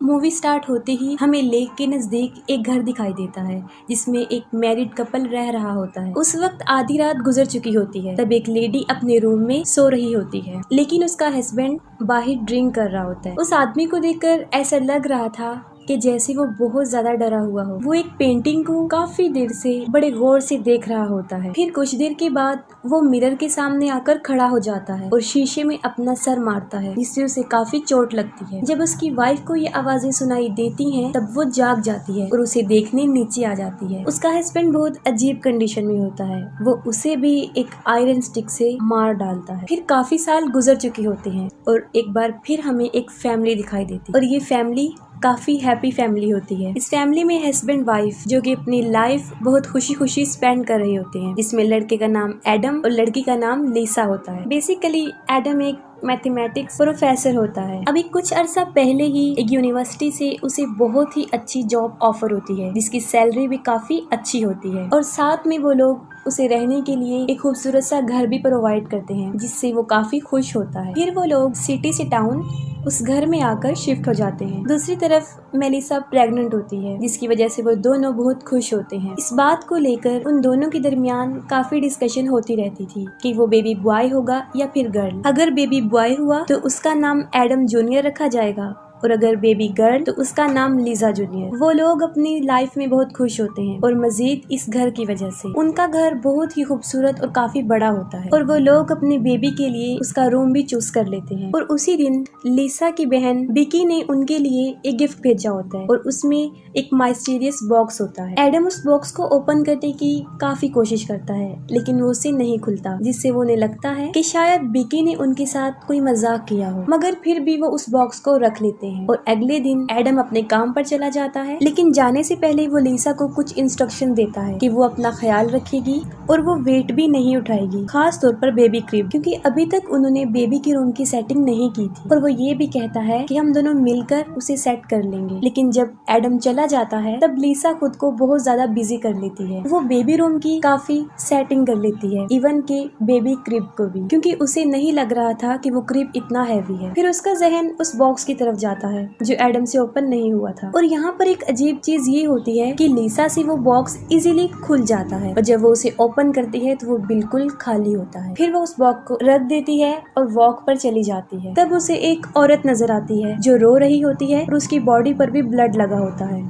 Movie start होते ही हमें lake के नजदीक एक घर दिखाई देता है जिसमें एक मैरिड कपल रह रहा होता है। उस वक्त आधी रात गुजर चुकी होती है। तब एक लेडी अपने रूम में सो रही होती है, लेकिन उसका हस्बैंड बाहर ड्रिंक कर रहा होता है। उस आदमी को देखकर ऐसा लग रहा था कि जैसे वो बहुत ज्यादा डरा हुआ हो। वो एक पेंटिंग को काफी देर से बड़े गौर से देख रहा होता है। फिर कुछ देर के बाद वो मिरर के सामने आकर खड़ा हो जाता है और शीशे में अपना सर मारता है, जिससे उसे काफी चोट लगती है। जब उसकी वाइफ को ये आवाजें सुनाई देती हैं, तब वो जाग जाती है और उसे देखने नीचे आ जाती है। उसका हस्बैंड बहुत अजीब कंडीशन में होता है। वो उसे भी एक आयरन स्टिक से मार डालता है। फिर काफी साल गुजर चुके होते हैं और एक बार फिर हमें एक फैमिली दिखाई देती है और ये फैमिली काफी हैप्पी फैमिली होती है। इस फैमिली में हस्बैंड वाइफ जो कि अपनी लाइफ बहुत खुशी खुशी स्पेंड कर रहे होते हैं, जिसमें लड़के का नाम एडम और लड़की का नाम लिसा होता है। बेसिकली एडम एक मैथमेटिक्स प्रोफेसर होता है। अभी कुछ अरसा पहले ही एक यूनिवर्सिटी से उसे बहुत ही अच्छी जॉब ऑफर होती है, जिसकी सैलरी भी काफी अच्छी होती है और साथ में वो लोग उसे रहने के लिए एक खूबसूरत सा घर भी प्रोवाइड करते हैं, जिससे वो काफी खुश होता है। फिर वो लोग सिटी से टाउन उस घर में आकर शिफ्ट हो जाते हैं। दूसरी तरफ मेलिसा प्रेग्नेंट होती है, जिसकी वजह से वो दोनों बहुत खुश होते हैं। इस बात को लेकर उन दोनों के दरमियान काफी डिस्कशन होती रहती थी कि वो बेबी बॉय होगा या फिर गर्ल। अगर बेबी बॉय हुआ तो उसका नाम एडम जूनियर रखा जाएगा और अगर बेबी गर्ल तो उसका नाम लिजा जूनियर। वो लोग अपनी लाइफ में बहुत खुश होते हैं और मजीद इस घर की वजह से। उनका घर बहुत ही खूबसूरत और काफी बड़ा होता है और वो लोग अपने बेबी के लिए उसका रूम भी चूज कर लेते हैं। और उसी दिन लिसा की बहन बिकी ने उनके लिए एक गिफ्ट भेजा होता है और उसमें एक माइस्टीरियस बॉक्स होता है। एडम उस बॉक्स को ओपन करने की काफी कोशिश करता है, लेकिन वो उसे नहीं खुलता, जिससे वो उन्हें लगता है कि शायद बिकी ने उनके साथ कोई मजाक किया हो। मगर फिर भी वो उस बॉक्स को रख लेते हैं और अगले दिन एडम अपने काम पर चला जाता है। लेकिन जाने से पहले वो लिसा को कुछ इंस्ट्रक्शन देता है कि वो अपना ख्याल रखेगी और वो वेट भी नहीं उठाएगी, खास तौर पर बेबी क्रिब, क्योंकि अभी तक उन्होंने बेबी के रूम की सेटिंग नहीं की थी। और वो ये भी कहता है कि हम दोनों मिलकर उसे सेट कर लेंगे। लेकिन जब एडम चला जाता है तब लिसा खुद को बहुत ज्यादा बिजी कर लेती है। वो बेबी रूम की काफी सेटिंग कर लेती है, इवन के बेबी क्रिब को भी, क्योंकि उसे नहीं लग रहा था कि वो क्रिब इतना हैवी है। फिर उसका जहन उस बॉक्स की तरफ जाता है जो एडम से ओपन नहीं हुआ था। और यहाँ पर एक अजीब चीज ये होती है कि लिसा से वो बॉक्स इजीली खुल जाता है और जब वो उसे ओपन करती है तो वो बिल्कुल खाली होता है। फिर वो उस बॉक्स को रख देती है और वॉक पर चली जाती है। तब उसे एक औरत नजर आती है जो रो रही होती है और उसकी बॉडी पर भी ब्लड लगा होता है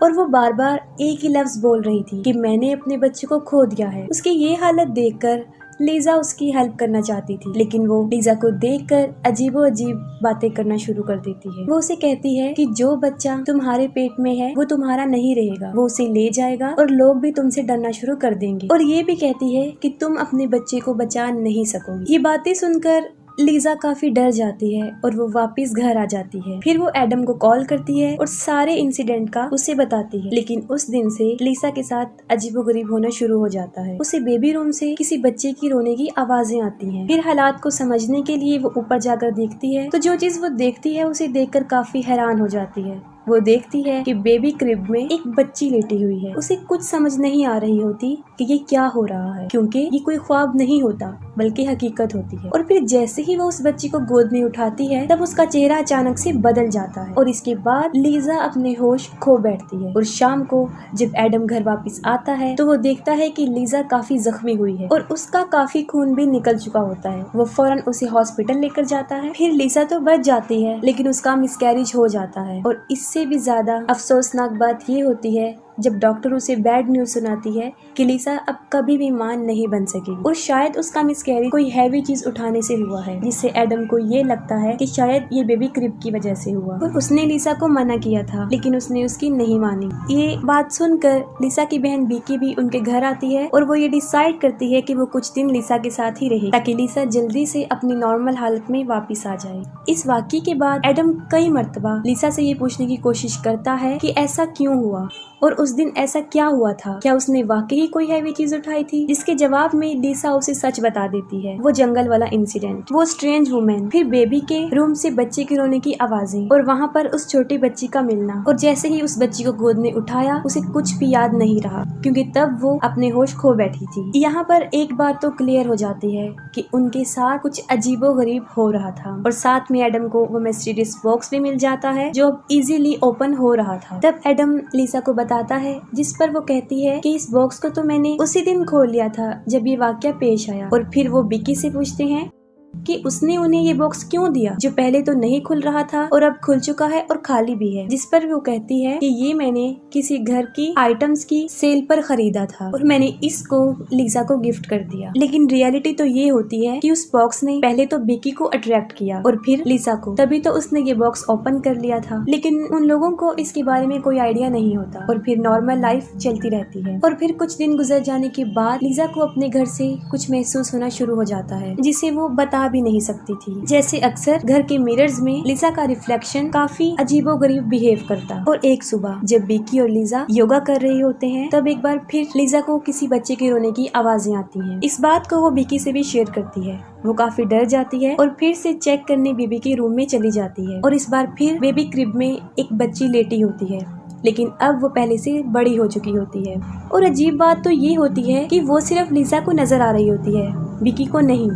और वो बार बार एक ही लफ्ज बोल रही थी कि मैंने अपने बच्चे को खो दिया है। उसकी ये हालत देखकर लिजा उसकी हेल्प करना चाहती थी, लेकिन वो लिजा को देखकर अजीबो अजीब बातें करना शुरू कर देती है। वो उसे कहती है कि जो बच्चा तुम्हारे पेट में है वो तुम्हारा नहीं रहेगा, वो उसे ले जाएगा और लोग भी तुमसे डरना शुरू कर देंगे। और ये भी कहती है कि तुम अपने बच्चे को बचा नहीं सकोगी। ये बातें सुनकर लिजा काफी डर जाती है और वो वापस घर आ जाती है। फिर वो एडम को कॉल करती है और सारे इंसिडेंट का उसे बताती है। लेकिन उस दिन से लिसा के साथ अजीबोगरीब होना शुरू हो जाता है। उसे बेबी रूम से किसी बच्चे की रोने की आवाजें आती हैं। फिर हालात को समझने के लिए वो ऊपर जाकर देखती है, तो जो चीज वो देखती है उसे देखकर काफी हैरान हो जाती है। वो देखती है कि बेबी क्रिब में एक बच्ची लेटी हुई है। उसे कुछ समझ नहीं आ रही होती कि ये क्या हो रहा है, क्योंकि ये कोई ख्वाब नहीं होता बल्कि हकीकत होती है। और फिर जैसे ही वो उस बच्ची को गोद में उठाती है तब उसका चेहरा अचानक से बदल जाता है और इसके बाद लिजा अपने होश खो बैठती है। और शाम को जब एडम घर वापस आता है तो वो देखता है कि लिजा काफी जख्मी हुई है और उसका काफी खून भी निकल चुका होता है। वो फौरन उसे हॉस्पिटल लेकर जाता है। फिर लिजा तो बच जाती है, लेकिन उसका मिसकैरेज हो जाता है। और इससे भी ज्यादा अफसोसनाक बात ये होती है जब डॉक्टर उसे बैड न्यूज सुनाती है कि लिसा अब कभी भी मां नहीं बन सकेगी और शायद उसका मिसकैरेज कोई हैवी चीज उठाने से हुआ है, जिससे एडम को ये लगता है कि शायद ये बेबी क्रिब की वजह से हुआ। और उसने लिसा को मना किया था, लेकिन उसने उसकी नहीं मानी। ये बात सुनकर लिसा की बहन बीकी भी उनके घर आती है और वो ये डिसाइड करती है कि वो कुछ दिन लिसा के साथ ही रहे ताकि लिसा जल्दी से अपनी नॉर्मल हालत में वापिस आ जाए। इस वाकये के बाद एडम कई मर्तबा लिसा से ये पूछने की कोशिश करता है कि ऐसा क्यों हुआ और उस दिन ऐसा क्या हुआ था, क्या उसने वाकई कोई हैवी चीज उठाई थी? जिसके जवाब में लिसा उसे सच बता देती है, वो जंगल वाला इंसिडेंट, वो स्ट्रेंज वुमेन, फिर बेबी के रूम से बच्चे के रोने की आवाजें और वहाँ पर उस छोटी बच्ची का मिलना। और जैसे ही उस बच्ची को गोद में उठाया उसे कुछ भी याद नहीं रहा, क्योंकि तब वो अपने होश खो बैठी थी। यहाँ पर एक बात तो क्लियर हो जाती है कि उनके साथ कुछ अजीबोगरीब हो रहा था। और साथ में एडम को वो मिस्टीरियस बॉक्स भी मिल जाता है जो अब इजीली ओपन हो रहा था। तब एडम लिसा को बताता है, जिस पर वो कहती है कि इस बॉक्स को तो मैंने उसी दिन खोल लिया था जब ये वाकया पेश आया। और फिर वो बिकी से पूछते हैं कि उसने उन्हें ये बॉक्स क्यों दिया जो पहले तो नहीं खुल रहा था और अब खुल चुका है और खाली भी है। जिस पर वो कहती है कि ये मैंने किसी घर की आइटम्स की सेल पर खरीदा था और मैंने इसको लिसा को गिफ्ट कर दिया। लेकिन रियलिटी तो ये होती है कि उस बॉक्स ने पहले तो बिकी को अट्रैक्ट किया और फिर लिसा को, तभी तो उसने ये बॉक्स ओपन कर लिया था। लेकिन उन लोगों को इसके बारे में कोई आइडिया नहीं होता और फिर नॉर्मल लाइफ चलती रहती है। और फिर कुछ दिन गुजर जाने के बाद लिसा को अपने घर से कुछ महसूस होना शुरू हो जाता है जिसे वो बता भी नहीं सकती थी। जैसे अक्सर घर के मिरर्स में लिसा का रिफ्लेक्शन काफी अजीबोगरीब बिहेव करता। और एक सुबह जब बिकी और लिसा योगा कर रहे होते हैं तब एक बार फिर लिसा को किसी बच्चे के रोने की आवाजें आती हैं। इस बात को वो बिकी से भी शेयर करती है। वो काफी डर जाती है और फिर से चेक करने बेबी के रूम में चली जाती है। और इस बार फिर बेबी क्रिब में एक बच्ची लेटी होती है, लेकिन अब वो पहले से बड़ी हो चुकी होती है। और अजीब बात तो ये होती है कि वो सिर्फ लिसा को नजर आ रही होती है, बिकी को नहीं।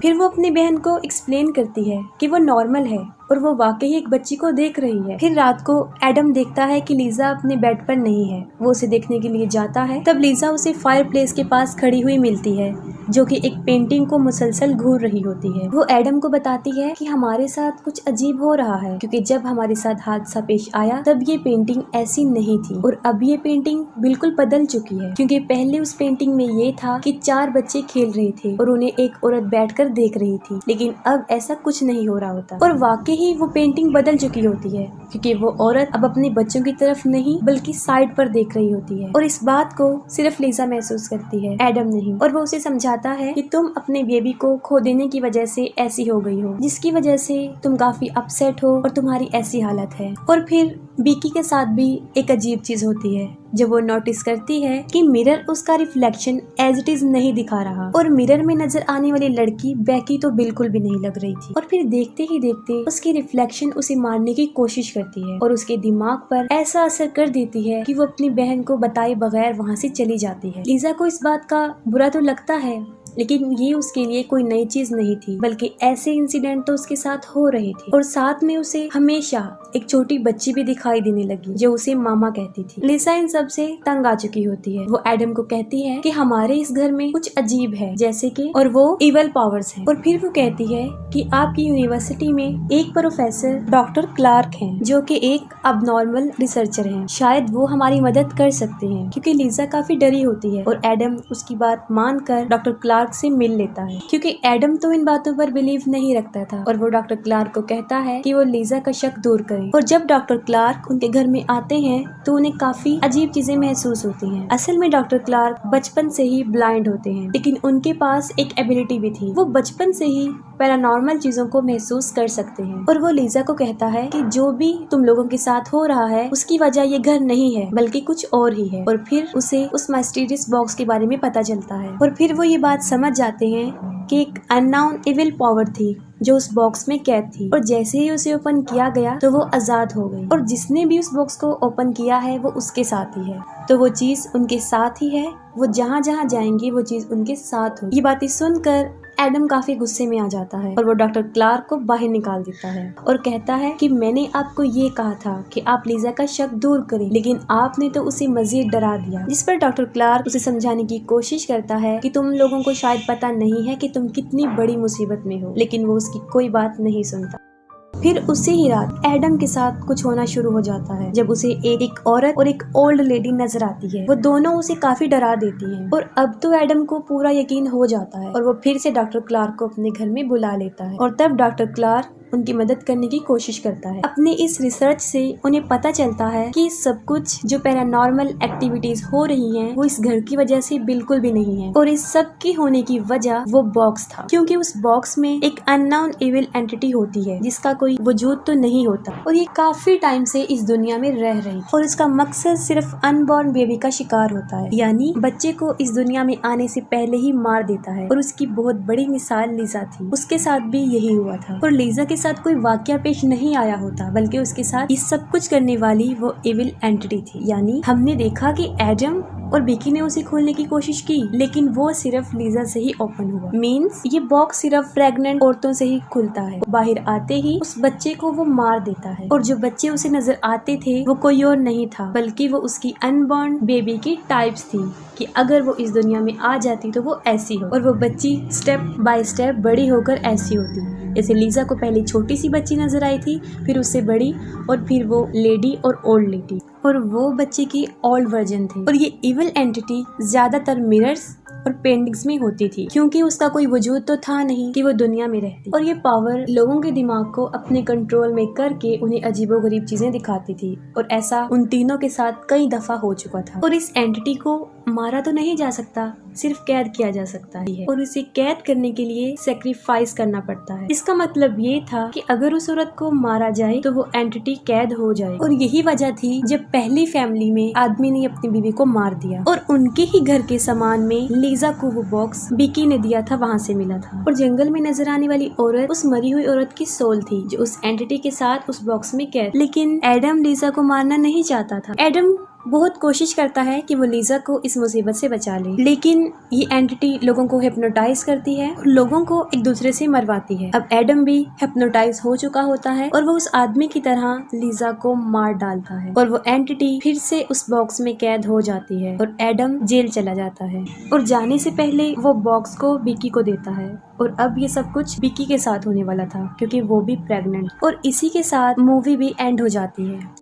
फिर वो अपनी बहन को एक्सप्लेन करती है कि वो नॉर्मल है और वो वाकई एक बच्ची को देख रही है। फिर रात को एडम देखता है कि लिसा अपने बेड पर नहीं है। वो उसे देखने के लिए जाता है। तब लिसा उसे फायर प्लेस के पास खड़ी हुई मिलती है जो कि एक पेंटिंग को मुसलसल घूर रही होती है। वो एडम को बताती है कि हमारे साथ कुछ अजीब हो रहा है, क्योंकि जब हमारे साथ हादसा पेश आया तब ये पेंटिंग ऐसी नहीं थी और अब ये पेंटिंग बिल्कुल बदल चुकी है। क्योंकि पहले उस पेंटिंग में ये था कि 4 बच्चे खेल रहे थे और उन्हें एक औरत बैठकर देख रही थी, लेकिन अब ऐसा कुछ नहीं हो रहा होता। और वाकई ही वो पेंटिंग बदल चुकी होती है, क्योंकि वो औरत अब अपने बच्चों की तरफ नहीं बल्कि साइड पर देख रही होती है। और इस बात को सिर्फ लिसा महसूस करती है, एडम नहीं। और वो उसे समझाता है कि तुम अपने बेबी को खो देने की वजह से ऐसी हो गई हो, जिसकी वजह से तुम काफी अपसेट हो और तुम्हारी ऐसी हालत है। और फिर बिकी के साथ भी एक अजीब चीज होती है जब वो नोटिस करती है कि मिरर उसका रिफ्लेक्शन एज इट इज नहीं दिखा रहा और मिरर में नजर आने वाली लड़की बेकी तो बिल्कुल भी नहीं लग रही थी। और फिर देखते ही देखते उसकी रिफ्लेक्शन उसे मारने की कोशिश करती है और उसके दिमाग पर ऐसा असर कर देती है कि वो अपनी बहन को बताए बगैर वहाँ से चली जाती है। लिसा को इस बात का बुरा तो लगता है, लेकिन ये उसके लिए कोई नई चीज नहीं थी, बल्कि ऐसे इंसिडेंट तो उसके साथ हो रहे थे। और साथ में उसे हमेशा एक छोटी बच्ची भी दिखाई देने लगी जो उसे मामा कहती थी। लिसा इन सब से तंग आ चुकी होती है। वो एडम को कहती है कि हमारे इस घर में कुछ अजीब है, जैसे कि और वो इवल पावर्स हैं। और फिर वो कहती है कि आपकी यूनिवर्सिटी में एक प्रोफेसर डॉक्टर क्लार्क हैं जो कि एक अबनॉर्मल रिसर्चर हैं। शायद वो हमारी मदद कर सकते हैं, क्योंकि लिसा काफी डरी होती है। और एडम उसकी बात मानकर डॉक्टर क्लार्क से मिल लेता है, क्योंकि एडम तो इन बातों पर बिलीव नहीं रखता था। और वो डॉक्टर क्लार्क को कहता है कि वो लिसा का शक दूर करे। और जब डॉक्टर क्लार्क उनके घर में आते हैं तो उन्हें काफी अजीब चीजें महसूस होती हैं। असल में डॉक्टर क्लार्क बचपन से ही ब्लाइंड होते हैं, लेकिन उनके पास एक एबिलिटी भी थी। वो बचपन से ही पैरानॉर्मल चीजों को महसूस कर सकते हैं। और वो लिसा को कहता है कि जो भी तुम लोगों के साथ हो रहा है उसकी वजह ये घर नहीं है बल्कि कुछ और ही है। और फिर उसे उस मिस्टीरियस बॉक्स के बारे में पता चलता है। और फिर वो ये बात समझ जाते हैं कि एक अननोन इविल पावर थी जो उस बॉक्स में कैद थी। और जैसे ही उसे ओपन किया गया तो वो आजाद हो गई। और जिसने भी उस बॉक्स को ओपन किया है वो उसके साथ ही है, तो वो चीज उनके साथ ही है। वो जहाँ जहाँ जाएंगे वो चीज उनके साथ हो। ये बातें सुनकर एडम काफी गुस्से में आ जाता है और वो डॉक्टर क्लार्क को बाहर निकाल देता है और कहता है कि मैंने आपको ये कहा था कि आप लिसा का शक दूर करें, लेकिन आपने तो उसे मजीद डरा दिया। जिस पर डॉक्टर क्लार्क उसे समझाने की कोशिश करता है कि तुम लोगों को शायद पता नहीं है कि तुम कितनी बड़ी मुसीबत में हो, लेकिन वो उसकी कोई बात नहीं सुनता। फिर उसी ही रात एडम के साथ कुछ होना शुरू हो जाता है जब उसे एक औरत और एक ओल्ड लेडी नजर आती है। वो दोनों उसे काफी डरा देती हैं। और अब तो एडम को पूरा यकीन हो जाता है और वो फिर से डॉक्टर क्लार्क को अपने घर में बुला लेता है। और तब डॉक्टर क्लार्क उनकी मदद करने की कोशिश करता है। अपने इस रिसर्च से उन्हें पता चलता है कि सब कुछ जो पैरानॉर्मल एक्टिविटीज हो रही हैं वो इस घर की वजह से बिल्कुल भी नहीं है, और इस सब की होने की वजह वो बॉक्स था, क्योंकि उस बॉक्स में एक अननोन इविल एंटिटी होती है जिसका कोई वजूद तो नहीं होता, और ये काफी टाइम से इस दुनिया में रह रही थी, और इसका मकसद सिर्फ अनबॉर्न बेबी का शिकार होता है, यानी बच्चे को इस दुनिया में आने से पहले ही मार देता है। और उसकी बहुत बड़ी मिसाल लीजा थी, उसके साथ भी यही हुआ था, और लीजा के साथ कोई वाकया पेश नहीं आया होता, बल्कि उसके साथ ये सब कुछ करने वाली वो इविल एंटिटी थी। यानी हमने देखा कि एडम और बेकी ने उसे खोलने की कोशिश की, लेकिन वो सिर्फ लीजा से ही ओपन हुआ। मीन्स ये बॉक्स सिर्फ प्रेग्नेंट औरतों से ही खुलता है। बाहर आते ही उस बच्चे को वो मार देता है, और जो बच्चे उसे नजर आते थे वो कोई और नहीं था, बल्कि वो उसकी अनबॉर्न बेबी की टाइप्स थी कि अगर वो इस दुनिया में आ जाती तो वो ऐसी हो, और वो बच्ची स्टेप बाय स्टेप बड़ी होकर ऐसी होती। जैसे लीजा को पहले छोटी सी बच्ची नजर आई थी, फिर उससे बड़ी, और फिर वो लेडी और ओल्ड लेडी, और वो बच्चे की ओल्ड वर्जन थी। और ये इविल एंटिटी ज्यादातर मिरर्स और पेंटिंग्स में होती थी, क्योंकि उसका कोई वजूद तो था नहीं कि वो दुनिया में रहती, और ये पावर लोगों के दिमाग को अपने कंट्रोल में करके उन्हें अजीबोगरीब चीजें दिखाती थी, और ऐसा उन तीनों के साथ कई दफा हो चुका था। और इस एंटिटी को मारा तो नहीं जा सकता, सिर्फ कैद किया जा सकता है, और इसे कैद करने के लिए सेक्रीफाइस करना पड़ता है। इसका मतलब ये था कि अगर उस औरत को मारा जाए तो वो एंटिटी कैद हो जाए, और यही वजह थी जब पहली फैमिली में आदमी ने अपनी बीवी को मार दिया, और उनके ही घर के सामान में लीजा को वो बॉक्स बिकी ने दिया था, वहाँ से मिला था। और जंगल में नजर आने वाली औरत उस मरी हुई औरत की सोल थी, जो उस एंटिटी के साथ उस बॉक्स में कैद। लेकिन एडम लीजा को मारना नहीं चाहता था। एडम बहुत कोशिश करता है कि वो लीजा को इस मुसीबत से बचा ले, लेकिन ये एंटिटी लोगों को हिप्नोटाइज करती है और लोगों को एक दूसरे से मरवाती है। अब एडम भी हिप्नोटाइज हो चुका होता है, और वो उस आदमी की तरह लीजा को मार डालता है, और वो एंटिटी फिर से उस बॉक्स में कैद हो जाती है, और एडम जेल चला जाता है। और जाने से पहले वो बॉक्स को बिकी को देता है, और अब ये सब कुछ बिकी के साथ होने वाला था, क्योंकि वो भी प्रेग्नेंट। और इसी के साथ मूवी भी एंड हो जाती है।